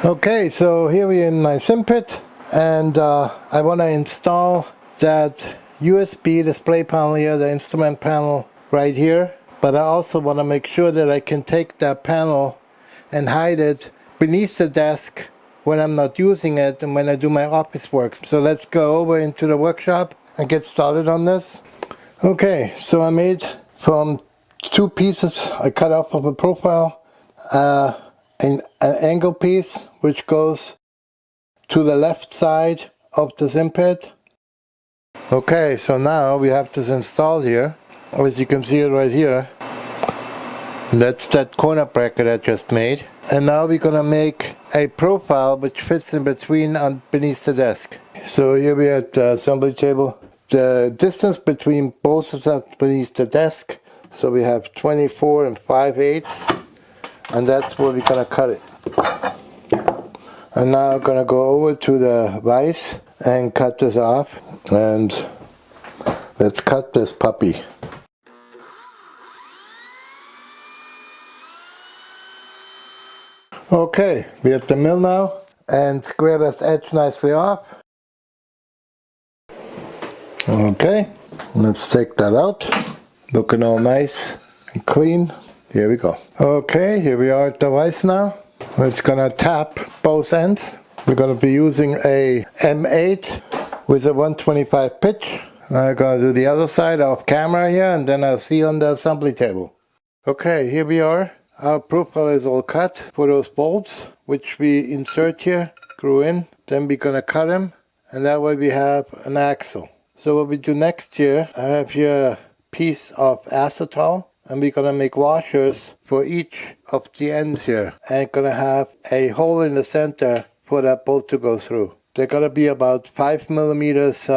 Okay, so here we are in my Simpit, and I want to install that USB display panel here, the instrument panel right here. But I also want to make sure that I can take that panel and hide it beneath the desk when I'm not using it and when I do my office work. So let's go over into the workshop and get started on this. Okay, so I made from two pieces I cut off of a profile, an angle piece which goes to the left side of the Simpit. Okay, so now we have this installed here. As you can see it right here. That's that corner bracket I just made. And now we're gonna make a profile which fits in between beneath the desk. So here we are at the assembly table. The distance between both of them beneath the desk. So we have 24 and 5/8. And that's where we're gonna cut it. And now I'm gonna go over to the vise and cut this off. And let's cut this puppy. Okay, we're at the mill now, and square this edge nicely off. Okay, let's take that out. Looking all nice and clean. Here we go. Okay, here we are at the vise now. It's gonna tap both ends. We're gonna be using a M8 with a 125 pitch. I'm gonna do the other side off camera here, and then I'll see you on the assembly table. Okay, here we are. Our profile is all cut for those bolts, which we insert here, screw in. Then we're gonna cut them, and that way we have an axle. So what we do next here, I have here a piece of acetol, and we're gonna make washers for each of the ends here. And gonna have a hole in the center for that bolt to go through. They're gonna be about 5 millimeters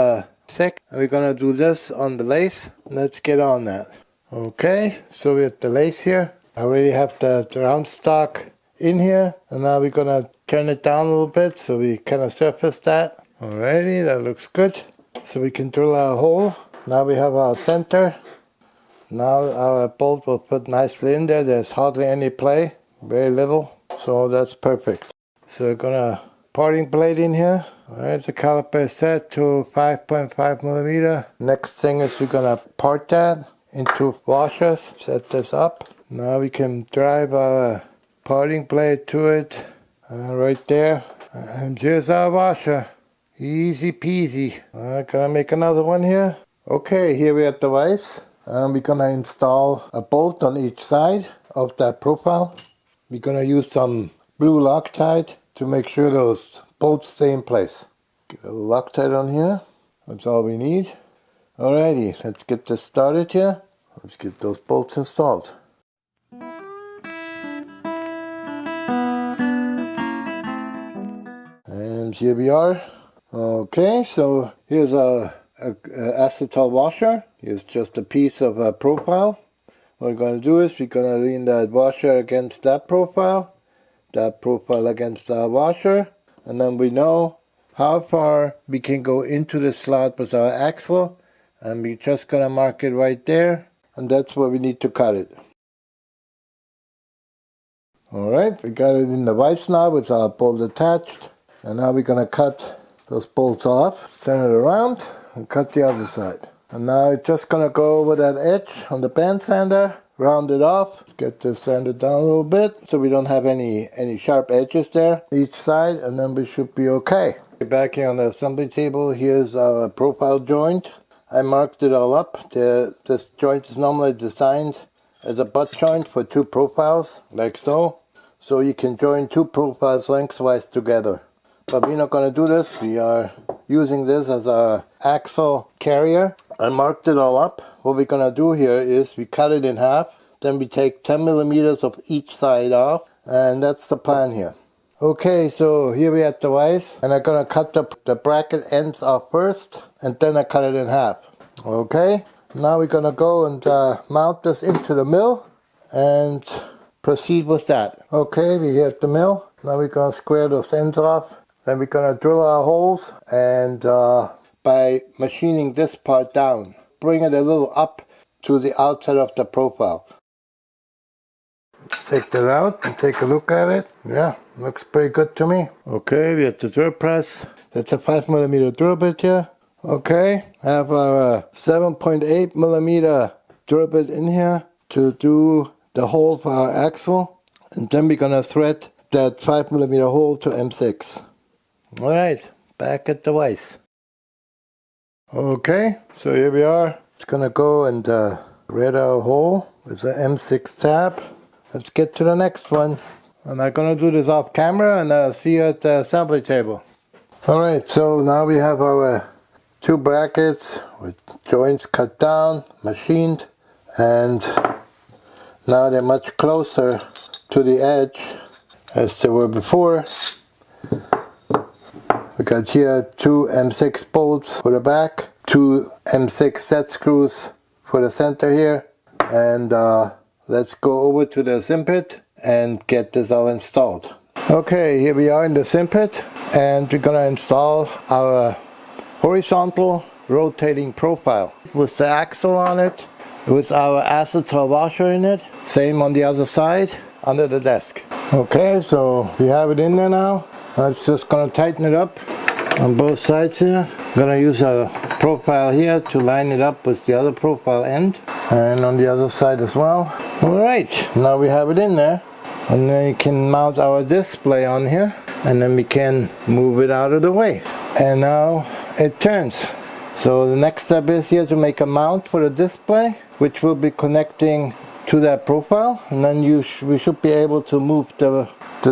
thick, and we're gonna do this on the lace. Let's get on that. Okay, so we're at the lace here. I already have the round stock in here, and now we're gonna turn it down a little bit so we kind of surface that. Alrighty, that looks good. So we can drill our hole. Now we have our center. Now our bolt will fit nicely in there. There's hardly any play, very little, so that's perfect. So we're gonna parting blade in here. Alright, the caliper is set to 5.5 millimeter. Next thing is we're gonna part that into washers. Set this up. Now we can drive our parting blade to it, right there. And here's our washer. Easy peasy. Gonna make another one here. Okay, here we're at the vise. We're gonna install a bolt on each side of that profile. We're gonna use some blue Loctite to make sure those bolts stay in place. Get a Loctite on here. That's all we need. Alrighty, let's get this started here. Let's get those bolts installed. And here we are. Okay, so here's a acetal washer. Here's just a piece of a profile. What we're going to do is we're going to lean that washer against that profile against our washer, and then we know how far we can go into the slot with our axle, and we're just going to mark it right there, and that's where we need to cut it. Alright, we got it in the vise now with our bolt attached, and now we're going to cut those bolts off, turn it around, and cut the other side. And now it's just going to go over that edge on the band sander, round it off. Let's get this sanded down a little bit so we don't have any sharp edges there each side, and then we should be okay. Back here on the assembly table, here's our profile joint. I marked it all up. This joint is normally designed as a butt joint for two profiles, like so. So you can join two profiles lengthwise together. But we're not going to do this. We are using this as a axle carrier. I marked it all up. What we're going to do here is we cut it in half. Then we take 10 millimeters of each side off. And that's the plan here. Okay, so here we are at the vise. And I'm going to cut the bracket ends off first. And then I cut it in half. Okay, now we're going to go and mount this into the mill. And proceed with that. Okay, we're here at the mill. Now we're going to square those ends off. Then we're going to drill our holes, and by machining this part down, bring it a little up to the outside of the profile. take that out and take a look at it. Yeah, looks pretty good to me. Okay, we have the drill press. That's a 5mm drill bit here. Okay, I have our 7.8mm drill bit in here to do the hole for our axle. And then we're gonna thread that 5mm hole to M6. Alright, back at the vise. Okay, so here we are. It's gonna go and thread our hole with the M6 tab. Let's get to the next one. I'm not gonna do this off camera, and I'll see you at the assembly table. Alright, so now we have our two brackets with joints cut down, machined, and now they're much closer to the edge as they were before. We got here two M6 bolts for the back, two M6 set screws for the center here, and let's go over to the Simpit and get this all installed. Okay, here we are in the Simpit, and we're gonna install our horizontal rotating profile with the axle on it, with our acetal washer in it, same on the other side under the desk. Okay, so we have it in there now. Let's just gonna tighten it up on both sides here. I'm gonna use a profile here to line it up with the other profile end, and on the other side as well. Alright, now we have it in there, and then you can mount our display on here, and then we can move it out of the way. And now it turns. So the next step is here to make a mount for the display, which will be connecting to that profile, and then we should be able to move the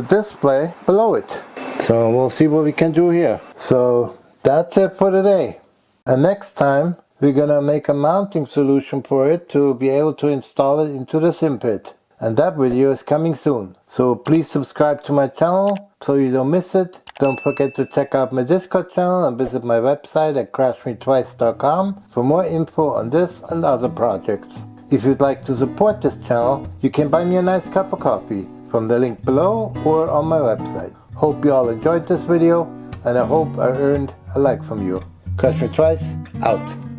display below it. So we'll see what we can do here. So that's it for today. And next time we're gonna make a mounting solution for it to be able to install it into the Simpit. And that video is coming soon. So please subscribe to my channel so you don't miss it. Don't forget to check out my Discord channel and visit my website at crashmetwice.com for more info on this and other projects. If you'd like to support this channel, you can buy me a nice cup of coffee from the link below or on my website. Hope you all enjoyed this video, and I hope I earned a like from you. Crash Me Twice, out.